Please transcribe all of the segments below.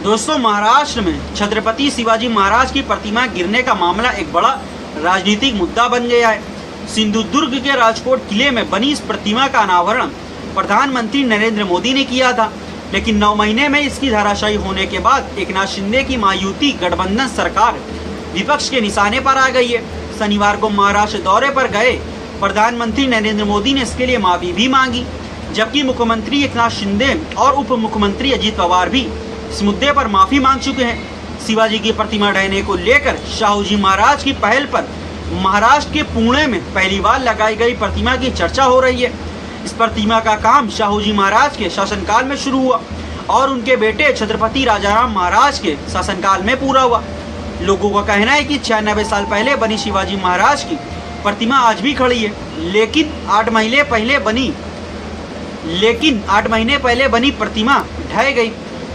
दोस्तों, महाराष्ट्र में छत्रपति शिवाजी महाराज की प्रतिमा गिरने का मामला एक बड़ा राजनीतिक मुद्दा बन गया है। सिंधुदुर्ग के राजकोट किले में बनी इस प्रतिमा का अनावरण प्रधानमंत्री नरेंद्र मोदी ने किया था, लेकिन 9 महीने में इसकी धराशायी होने के बाद एकनाथ शिंदे की महायुति गठबंधन सरकार विपक्ष के निशाने पर आ गई है। शनिवार को महाराष्ट्र दौरे पर गए प्रधानमंत्री नरेंद्र मोदी ने इसके लिए माफी भी मांगी, जबकि मुख्यमंत्री एकनाथ शिंदे और उप मुख्यमंत्री अजित पवार भी इस मुद्दे पर माफी मांग चुके हैं। शिवाजी की प्रतिमा ढहने को लेकर शाहूजी महाराज की पहल पर महाराष्ट्र के पुणे में पहली बार लगाई गई प्रतिमा की चर्चा हो रही है। इस प्रतिमा का काम शाहूजी महाराज के शासनकाल में शुरू हुआ और उनके बेटे छत्रपति राजाराम महाराज के शासनकाल में पूरा हुआ। लोगों का कहना है कि 96 साल पहले बनी शिवाजी महाराज की प्रतिमा आज भी खड़ी है, लेकिन 8 महीने पहले बनी प्रतिमा ढह गई।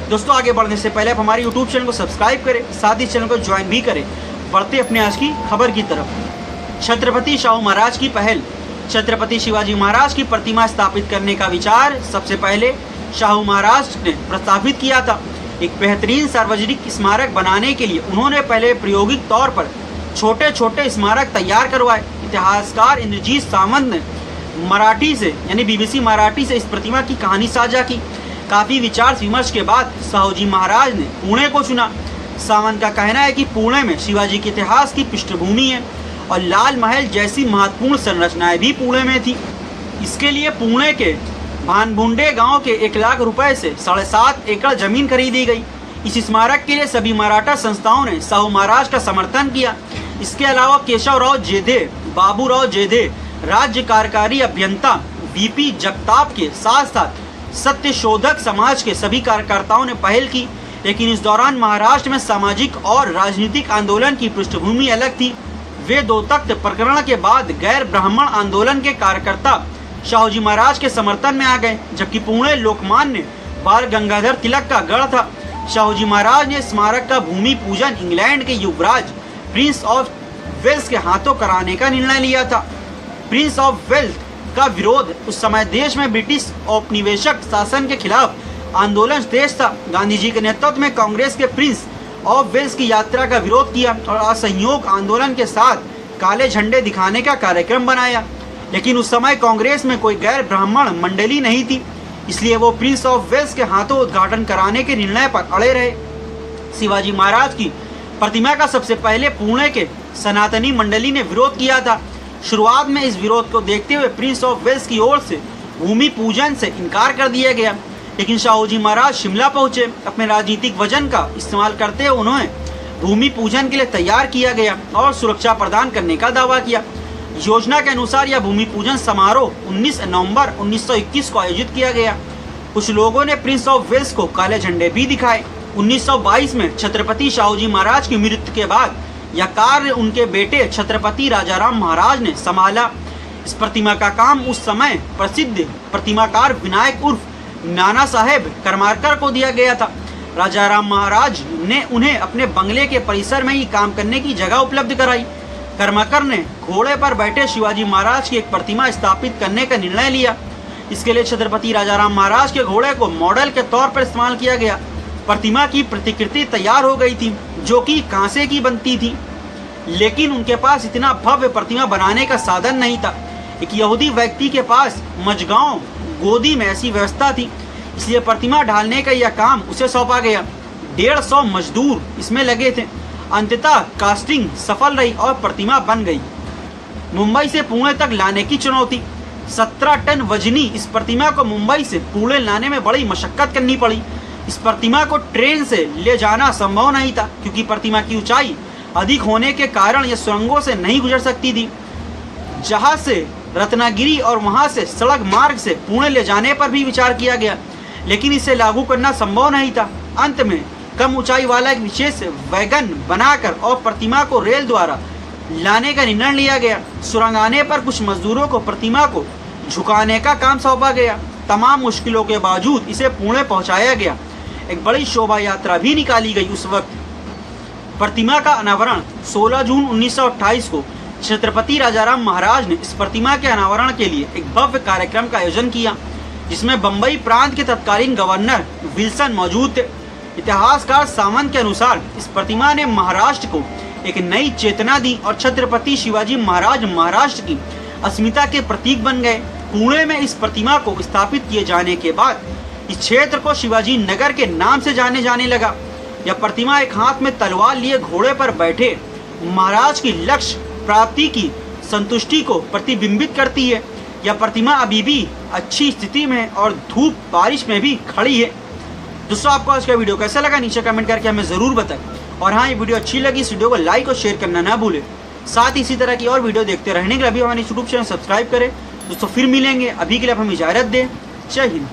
दोस्तों, आगे बढ़ने से पहले आप हमारे YouTube चैनल को सब्सक्राइब करें, साथ ही चैनल को ज्वाइन भी करें। बढ़ते अपने आज की खबर की तरफ। छत्रपति शाहू महाराज की पहल। छत्रपति शिवाजी महाराज की प्रतिमा स्थापित करने का विचार सबसे पहले शाहू महाराज ने प्रस्तावित किया था। एक बेहतरीन सार्वजनिक स्मारक बनाने के लिए उन्होंने पहले प्रायोगिक तौर पर छोटे छोटे स्मारक तैयार करवाए। इतिहासकार इंद्रजीत सावंत ने मराठी से यानी BBC मराठी से इस प्रतिमा की कहानी साझा की। काफ़ी विचार विमर्श के बाद शाहूजी महाराज ने पुणे को चुना। सावंत का कहना है कि पुणे में शिवाजी के इतिहास की पृष्ठभूमि है और लाल महल जैसी महत्वपूर्ण संरचनाएं भी पुणे में थी। इसके लिए पुणे के भानबुंडे गांव के 1 लाख रुपए से 7.5 एकड़ जमीन खरीदी गई। इस स्मारक के लिए सभी मराठा संस्थाओं ने शाहू महाराज का समर्थन किया। इसके अलावा केशवराव जेधे, बाबूराव जेधे, राज्य कार्यकारी अभियंता VP जगताप के साथ साथ सत्यशोधक समाज के सभी कार्यकर्ताओं ने पहल की। लेकिन इस दौरान महाराष्ट्र में सामाजिक और राजनीतिक आंदोलन की पृष्ठभूमि अलग थी। वे 2 तख्त प्रकरण के बाद गैर ब्राह्मण आंदोलन के कार्यकर्ता शाहूजी महाराज के समर्थन में आ गए, जबकि पुणे लोकमान्य बाल गंगाधर तिलक का गढ़ था। शाहूजी महाराज ने स्मारक का भूमि पूजन इंग्लैंड के युवराज प्रिंस ऑफ वेल्स के हाथों कराने का निर्णय लिया था। प्रिंस ऑफ वेल्स का विरोध उस समय देश में ब्रिटिश औपनिवेशिक शासन के खिलाफ आंदोलन तेज था। गांधी जी के नेतृत्व में कांग्रेस के प्रिंस ऑफ वेल्स की यात्रा का विरोध किया और असहयोग आंदोलन के साथ काले झंडे दिखाने का कार्यक्रम बनाया। लेकिन उस समय कांग्रेस में कोई गैर ब्राह्मण मंडली नहीं थी, इसलिए वो प्रिंस ऑफ वेल्स के हाथों उद्घाटन कराने के निर्णय पर अड़े रहे। शिवाजी महाराज की प्रतिमा का सबसे पहले पुणे के सनातनी मंडली ने विरोध किया था। शुरुआत में इस विरोध को देखते हुए प्रिंस ऑफ वेल्स की ओर से भूमि पूजन से इनकार कर दिया गया, लेकिन शाहूजी महाराज शिमला पहुंचे। अपने राजनीतिक वजन का इस्तेमाल करते हुए उन्हें भूमि पूजन के लिए तैयार किया गया और सुरक्षा प्रदान करने का दावा किया। योजना के अनुसार यह भूमि पूजन समारोह 19 नवंबर 1921 को आयोजित किया गया। कुछ लोगों ने प्रिंस ऑफ वेल्स को काले झंडे भी दिखाए। 1922 में छत्रपति शाहूजी महाराज की मृत्यु के बाद यह कार्य उनके बेटे छत्रपति राजाराम महाराज ने संभाला। इस प्रतिमा का काम उस समय प्रसिद्ध प्रतिमाकार विनायक उर्फ नाना साहेब करमारकर को दिया गया था। राजाराम महाराज ने उन्हें अपने बंगले के परिसर में ही काम करने की जगह उपलब्ध कराई। करमाकर ने घोड़े पर बैठे शिवाजी महाराज की एक प्रतिमा स्थापित करने का निर्णय लिया। इसके लिए छत्रपति राजाराम महाराज के घोड़े को मॉडल के तौर पर इस्तेमाल किया गया। प्रतिमा की प्रतिकृति तैयार हो गई थी, जो कि कांसे की बनती थी, लेकिन उनके पास इतना भव्य प्रतिमा बनाने का साधन नहीं था। एक यहूदी व्यक्ति के पास मजगांव गोदी में ऐसी व्यवस्था थी, इसलिए प्रतिमा ढालने का यह काम उसे सौंपा गया। 150 मजदूर इसमें लगे थे। अंततः कास्टिंग सफल रही और प्रतिमा बन गई। मुंबई से पुणे तक लाने की चुनौती। 17 टन वजनी इस प्रतिमा को मुंबई से पुणे लाने में बड़ी मशक्कत करनी पड़ी। इस प्रतिमा को ट्रेन से ले जाना संभव नहीं था, क्योंकि प्रतिमा की ऊंचाई अधिक होने के कारण यह सुरंगों से नहीं गुजर सकती थी। जहाज से रत्नागिरी और वहां से सड़क मार्ग से पुणे ले जाने पर भी विचार किया गया, लेकिन इसे लागू करना संभव नहीं था। अंत में कम ऊंचाई वाला एक विशेष वैगन बनाकर और प्रतिमा को रेल द्वारा लाने का निर्णय लिया गया। सुरंग आने पर कुछ मजदूरों को प्रतिमा को झुकाने का काम सौंपा गया। तमाम मुश्किलों के बावजूद इसे पुणे पहुंचाया गया। एक बड़ी शोभा यात्रा भी निकाली गई। उस वक्त प्रतिमा का अनावरण 16 जून 1928 को छत्रपति राजाराम महाराज ने इस प्रतिमा के अनावरण के लिए एक भव्य कार्यक्रम का आयोजन किया, जिसमें बम्बई प्रांत के तत्कालीन गवर्नर विल्सन मौजूद थे। इतिहासकार सावंत के अनुसार इस प्रतिमा ने महाराष्ट्र को एक नई चेतना दी और छत्रपति शिवाजी महाराज महाराष्ट्र की अस्मिता के प्रतीक बन गए। पुणे में इस प्रतिमा को स्थापित किए जाने के बाद इस क्षेत्र को शिवाजी नगर के नाम से जाने लगा। यह प्रतिमा एक हाथ में तलवार लिए घोड़े पर बैठे महाराज की लक्ष्य प्राप्ति की संतुष्टि को प्रतिबिंबित करती है। यह प्रतिमा अभी भी अच्छी स्थिति में और धूप बारिश में भी खड़ी है। दोस्तों, आपको आज का वीडियो कैसा लगा नीचे कमेंट करके हमें ज़रूर बताएं। और हाँ, ये वीडियो अच्छी लगी इस वीडियो को लाइक और शेयर करना ना भूलें। साथ ही इसी तरह की और वीडियो देखते रहने के लिए अभी हमारे यूट्यूब चैनल सब्सक्राइब करें। दोस्तों, फिर मिलेंगे। अभी के लिए आप हमें इजाज़त दें। जय हिंद।